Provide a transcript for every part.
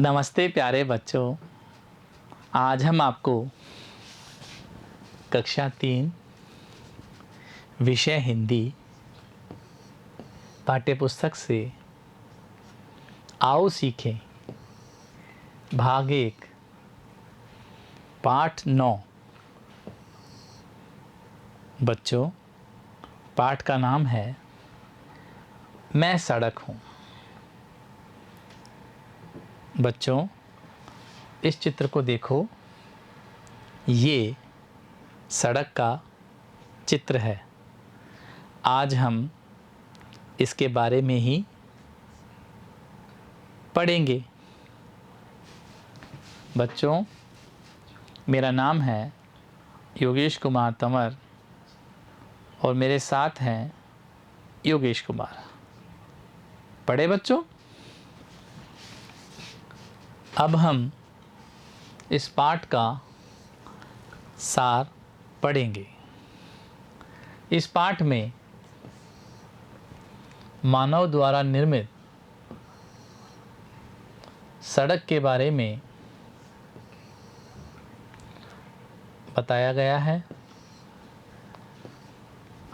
नमस्ते प्यारे बच्चों। आज हम आपको कक्षा 3 विषय हिंदी पाठ्यपुस्तक से आओ सीखें भाग 1 पाठ 9। बच्चों, पाठ का नाम है मैं सड़क हूँ। बच्चों, इस चित्र को देखो, ये सड़क का चित्र है। आज हम इसके बारे में ही पढ़ेंगे। बच्चों, मेरा नाम है योगेश कुमार तंवर और मेरे साथ हैं योगेश कुमार। पढ़े बच्चों? अब हम इस पाठ का सार पढ़ेंगे। इस पाठ में मानव द्वारा निर्मित सड़क के बारे में बताया गया है।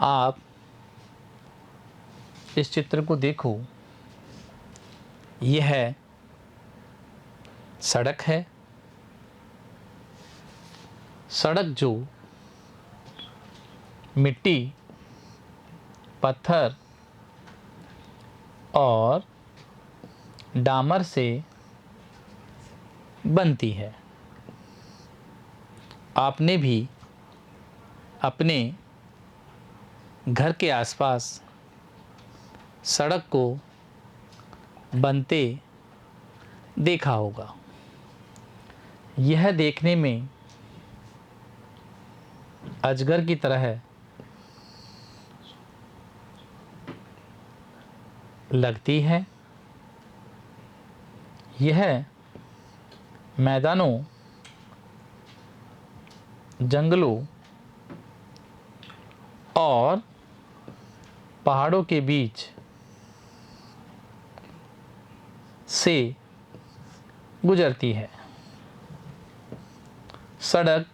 आप इस चित्र को देखो, यह सड़क है। सड़क जो मिट्टी, पत्थर और डामर से बनती है। आपने भी अपने घर के आसपास सड़क को बनते देखा होगा। यह देखने में अजगर की तरह लगती है। यह मैदानों, जंगलों और पहाड़ों के बीच से गुजरती है। सड़क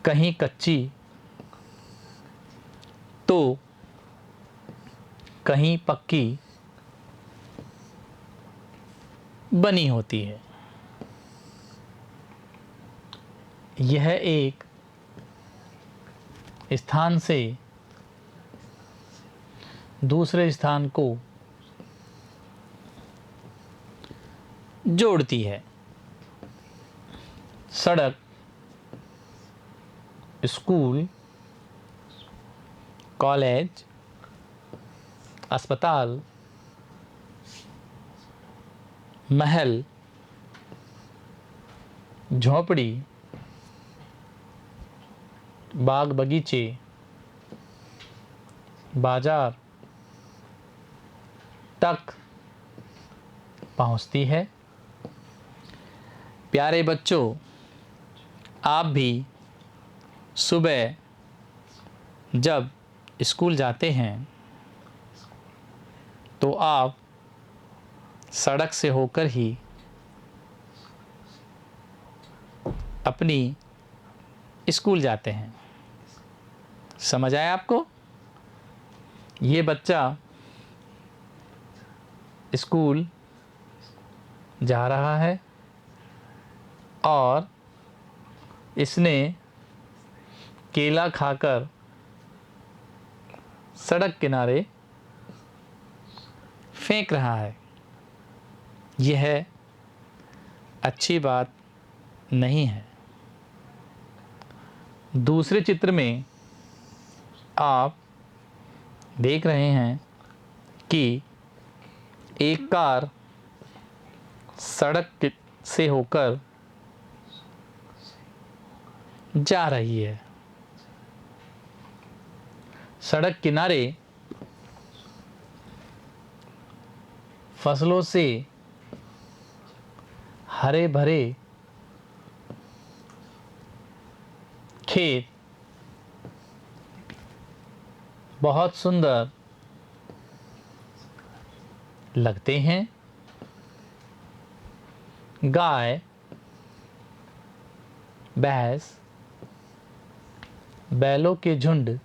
कहीं कच्ची तो कहीं पक्की बनी होती है। यह एक स्थान से दूसरे स्थान को जोड़ती है। सड़क स्कूल, कॉलेज, अस्पताल, महल, झोपड़ी, बाग बगीचे, बाजार तक पहुंचती है। प्यारे बच्चों, आप भी सुबह जब स्कूल जाते हैं तो आप सड़क से होकर ही अपनी स्कूल जाते हैं। समझ आया आपको? ये बच्चा स्कूल जा रहा है और इसने केला खाकर सड़क किनारे फेंक रहा है। यह अच्छी बात नहीं है। दूसरे चित्र में आप देख रहे हैं कि एक कार सड़क से होकर जा रही है। सड़क किनारे फसलों से हरे भरे खेत बहुत सुंदर लगते हैं। गाय, भैंस, बैलों के झुंड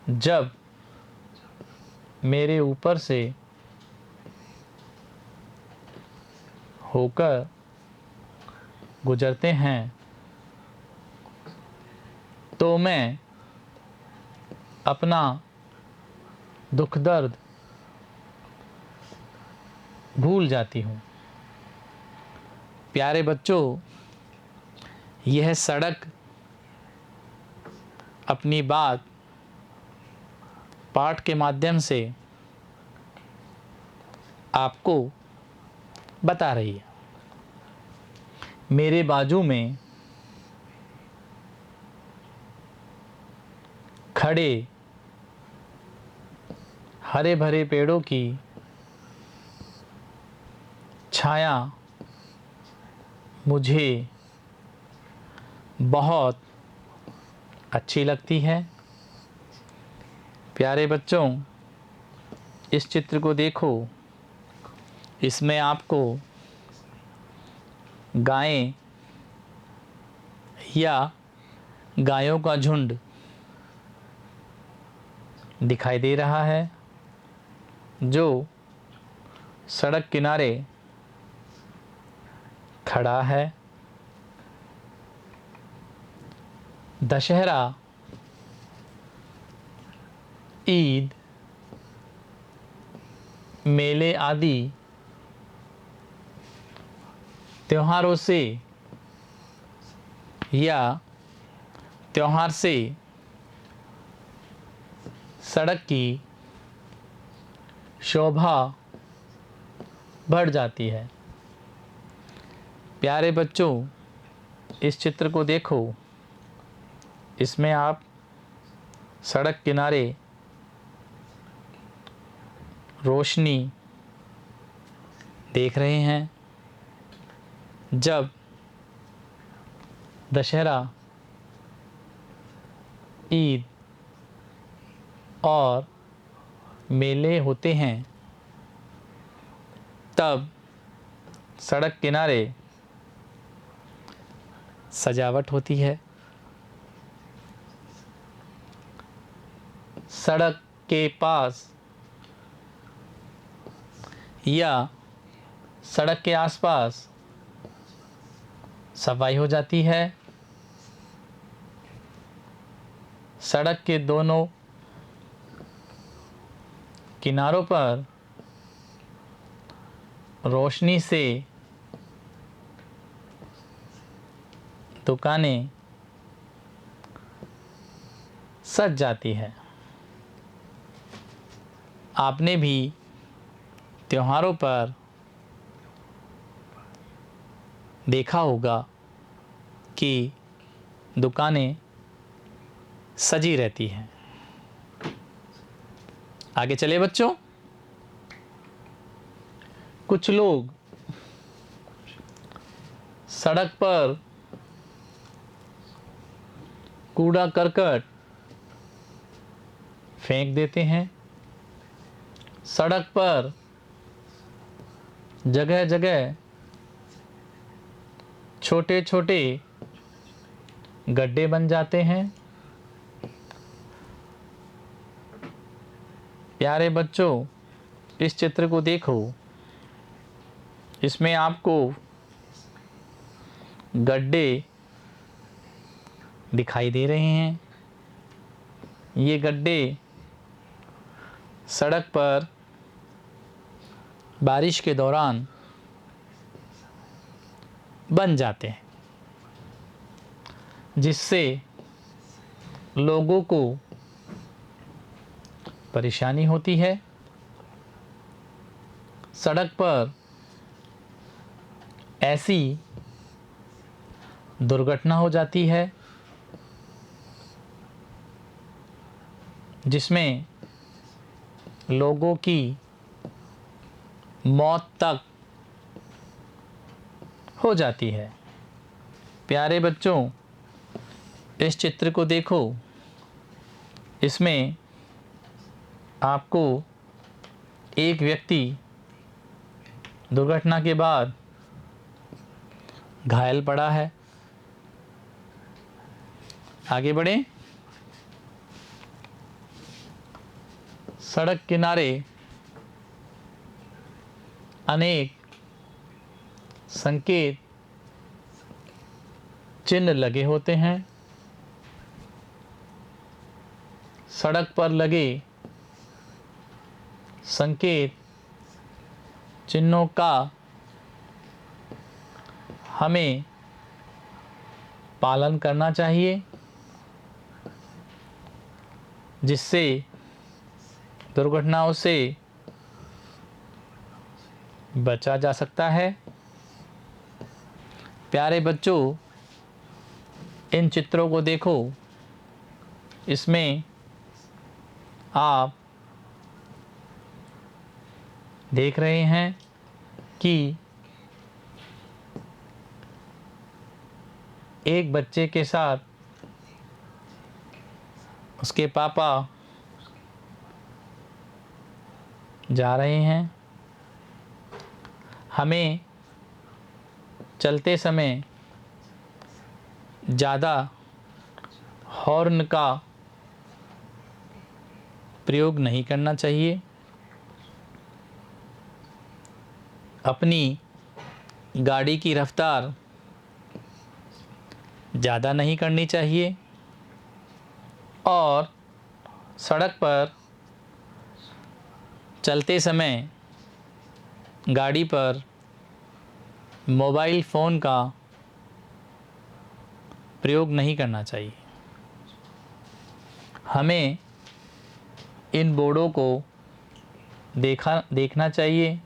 जब मेरे ऊपर से होकर गुजरते हैं तो मैं अपना दुख दर्द भूल जाती हूँ। प्यारे बच्चों, यह सड़क अपनी बात पाठ के माध्यम से आपको बता रही है। मेरे बाजू में खड़े हरे भरे पेड़ों की छाया मुझे बहुत अच्छी लगती है। प्यारे बच्चों, इस चित्र को देखो। इसमें आपको गायें या गायों का झुंड दिखाई दे रहा है जो सड़क किनारे खड़ा है। दशहरा, ईद, मेले आदि त्योहारों से या त्योहार से सड़क की शोभा बढ़ जाती है। प्यारे बच्चों, इस चित्र को देखो। इसमें आप सड़क किनारे रोशनी देख रहे हैं। जब दशहरा, ईद और मेले होते हैं तब सड़क किनारे सजावट होती है। सड़क के पास या सड़क के आसपास सफाई हो जाती है। सड़क के दोनों किनारों पर रोशनी से दुकानें सज जाती है। आपने भी त्योहारों पर देखा होगा कि दुकानें सजी रहती हैं। आगे चले बच्चों। कुछ लोग सड़क पर कूड़ा करकट फेंक देते हैं। सड़क पर जगह जगह छोटे छोटे गड्ढे बन जाते हैं। प्यारे बच्चों, इस चित्र को देखो। इसमें आपको गड्ढे दिखाई दे रहे हैं। ये गड्ढे सड़क पर बारिश के दौरान बन जाते हैं, जिससे लोगों को परेशानी होती है। सड़क पर ऐसी दुर्घटना हो जाती है जिसमें लोगों की मौत तक हो जाती है। प्यारे बच्चों, इस चित्र को देखो। इसमें आपको एक व्यक्ति दुर्घटना के बाद घायल पड़ा है। आगे बढ़ें। सड़क किनारे अनेक संकेत चिन्ह लगे होते हैं। सड़क पर लगे संकेत चिन्हों का हमें पालन करना चाहिए, जिससे दुर्घटनाओं से बचा जा सकता है। प्यारे बच्चों, इन चित्रों को देखो। इसमें आप देख रहे हैं कि एक बच्चे के साथ उसके पापा जा रहे हैं। हमें चलते समय ज़्यादा हॉर्न का प्रयोग नहीं करना चाहिए। अपनी गाड़ी की रफ्तार ज़्यादा नहीं करनी चाहिए और सड़क पर चलते समय गाड़ी पर मोबाइल फ़ोन का प्रयोग नहीं करना चाहिए। हमें इन बोर्डों को देखना चाहिए।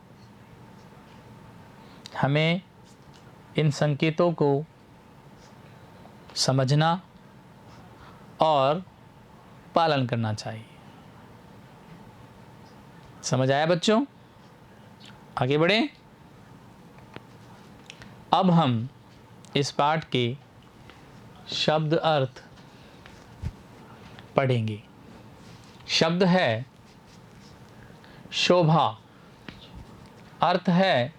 हमें इन संकेतों को समझना और पालन करना चाहिए। समझ आया बच्चों? आगे बढ़ें। अब हम इस पाठ के शब्द अर्थ पढ़ेंगे। शब्द है शोभा, अर्थ है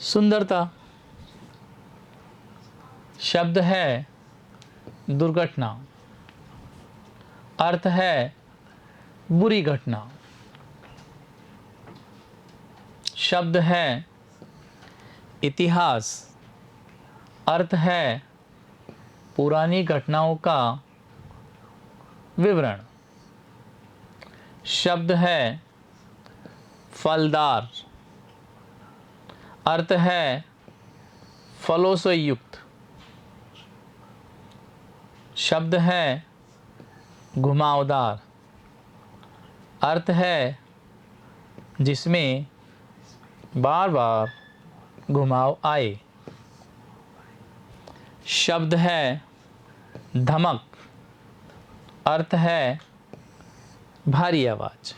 सुंदरता। शब्द है दुर्घटना, अर्थ है बुरी घटना। शब्द है इतिहास, अर्थ है पुरानी घटनाओं का विवरण। शब्द है फलदार, अर्थ है फलों से युक्त। शब्द है घुमावदार, अर्थ है जिसमें बार बार घुमाव आए। शब्द है धमक, अर्थ है भारी आवाज।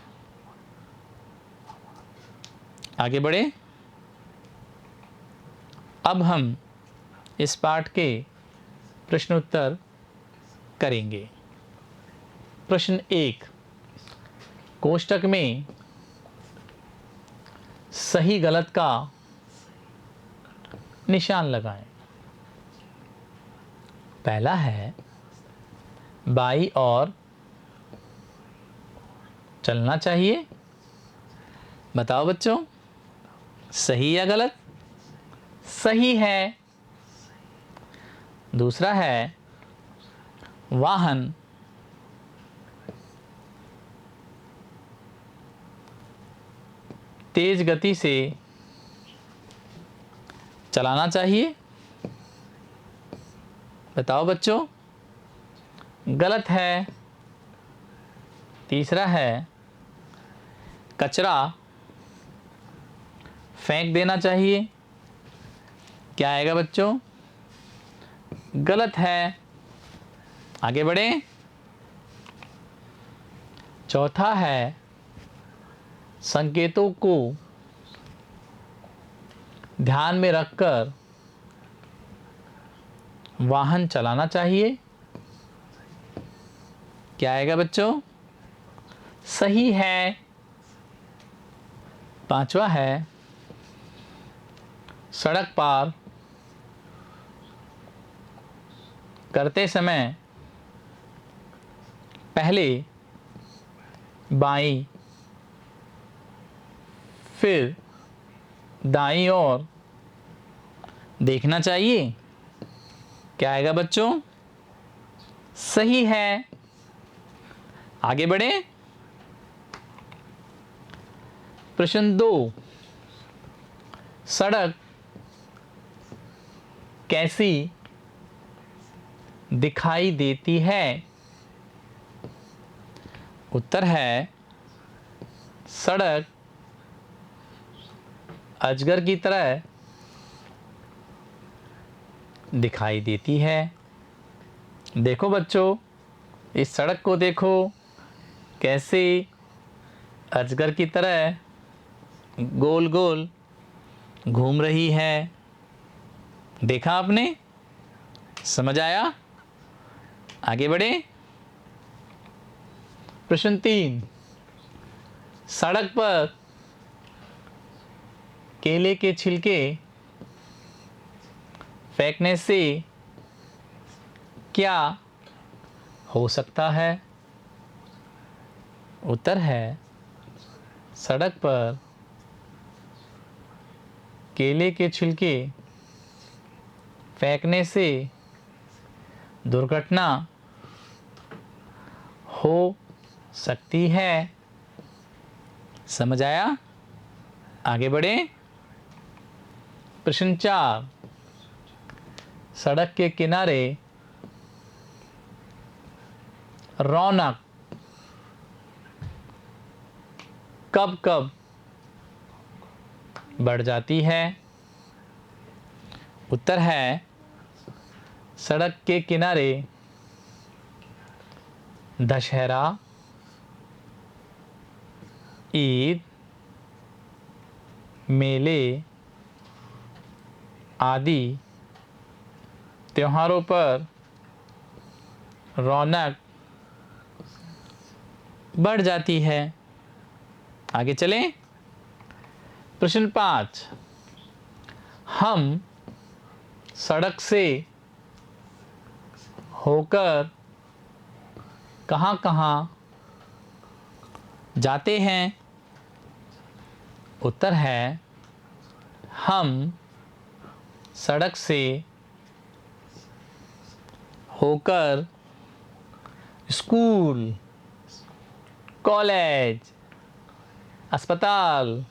आगे बढ़े। अब हम इस पाठ के प्रश्नोत्तर करेंगे। प्रश्न 1, कोष्टक में सही गलत का निशान लगाएं। पहला है बाई और चलना चाहिए। बताओ बच्चों, सही या गलत? सही है। दूसरा है वाहन तेज गति से चलाना चाहिए। बताओ बच्चों, गलत है। तीसरा है कचरा फेंक देना चाहिए। क्या आएगा बच्चों? गलत है। आगे बढ़ें। चौथा है संकेतों को ध्यान में रखकर वाहन चलाना चाहिए। क्या आएगा बच्चों? सही है। पांचवा है सड़क पार करते समय पहले बाईं फिर दाईं ओर देखना चाहिए। क्या आएगा बच्चों? सही है। आगे बढ़े। प्रश्न 2, सड़क कैसी दिखाई देती है? उत्तर है सड़क अजगर की तरह दिखाई देती है। देखो बच्चों, इस सड़क को देखो कैसे अजगर की तरह गोल गोल घूम रही है। देखा आपने? समझ आया? आगे बढ़े। प्रश्न 3, सड़क पर केले के छिलके फेंकने से क्या हो सकता है? उत्तर है सड़क पर केले के छिलके फेंकने से दुर्घटना हो सकती है। समझ आया? आगे बढ़े। प्रश्न 4, सड़क के किनारे रौनक कब कब बढ़ जाती है? उत्तर है सड़क के किनारे दशहरा, ईद, मेले आदि त्योहारों पर रौनक बढ़ जाती है। आगे चलें। प्रश्न 5, हम सड़क से होकर कहाँ कहाँ जाते हैं? उत्तर है हम सड़क से होकर स्कूल, कॉलेज, अस्पताल,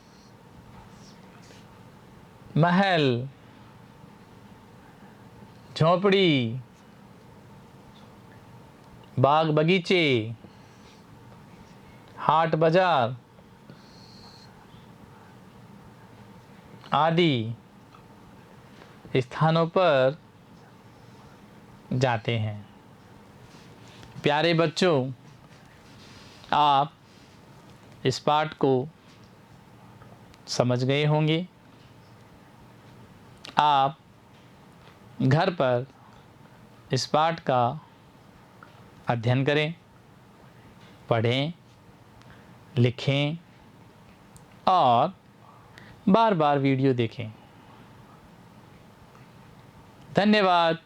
महल, झोंपड़ी, बाग बगीचे, हाट बाजार आदि स्थानों पर जाते हैं। प्यारे बच्चों, आप इस पाठ को समझ गए होंगे। आप घर पर इस पाठ का अध्ययन करें, पढ़ें, लिखें और बार बार वीडियो देखें। धन्यवाद।